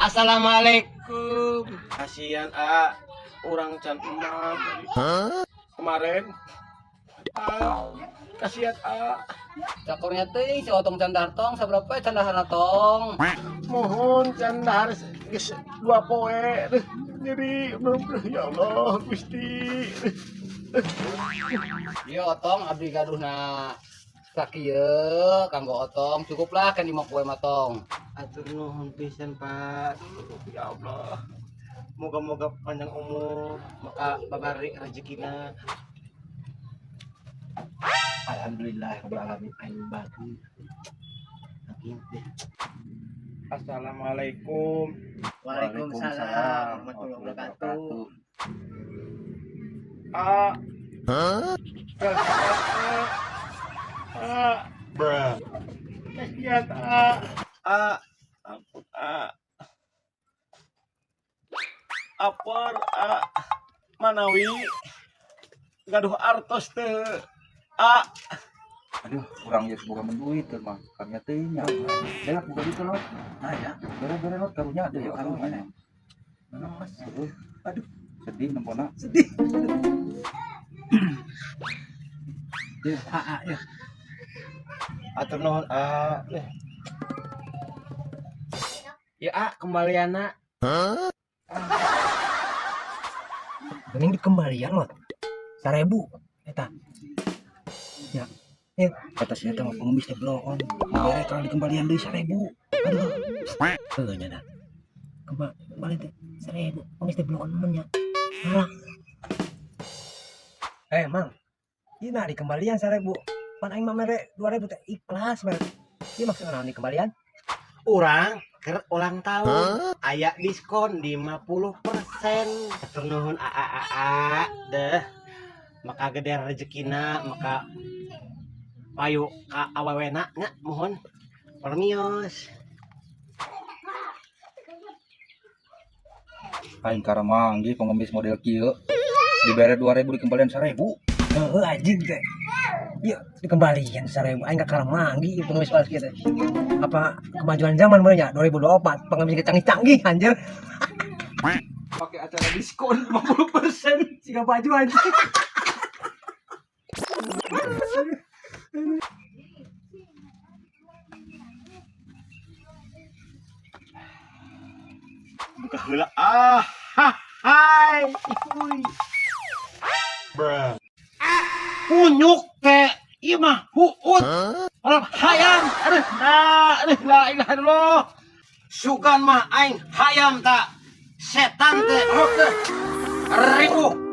Assalamualaikum. Kasihan orang can emak kemarin. Kasihan Cakurnya teh si otong candahar tong saberapa candahar tong. mohon can harus geus 2 poe. Jadi ya Allah Gusti. Ieu otong abdi gaduhna sakieu kanggo otong cukuplah kan 5 poe matong. Atur nuhun pisan Pak. Ya Allah. Moga-moga panjang umur, maka babari rezekina. Alhamdulillah rabbil alamin aing bagus. Assalamualaikum. Waalaikumsalam warahmatullahi wabarakatuh. Bruh. Kasihan ampun apar manawi gaduh artos teu Aduh, kurang ya semoga menduit tuh mah. Kami tanya. Saya buka itu loh. Nah ya, bere-bere lo karunya ada ya karunya. Aduh, sedih nempona. Sedih. Ya, ya. atur nuhun ya kembaliana. Mending dikembalian loh 1.000 eta ya Kata saya teh pengemis teh bloon. Bere kalau dikembalian deui 1.000. Aduh. heuh nya kembali teh 1.000 pengemis teh bloon mun nya alah mang ieu nah dikembalian 1.000 pan aing mah mere 2.000 teh ikhlas mere ieu maksudna naon dikembalian Urang keur ulang tahun aya diskon 50%. Atur nuhun deh. Maka gede rezekina, maka payu ka awewena nya mohon permios. Aing karamanggi pengemis model kieu. Dibere 2.000 dikembalian 1.000. heuh anjing teh ieu dikembalian 1.000 aing ka karamanggi ieu pengemis kelas kieu teh apa kemajuan zaman bener nya 2024 pengemis canggih-canggih anjir Pakai acara diskon 50%. siga baju anjing Buka heula. Hai. Bruh. Kunyuk teh ieu mah huut. Orang hayam. Aduh, la ilaha illallah. Sugan mah aing hayam tak. Setan teh rok teh 1.000.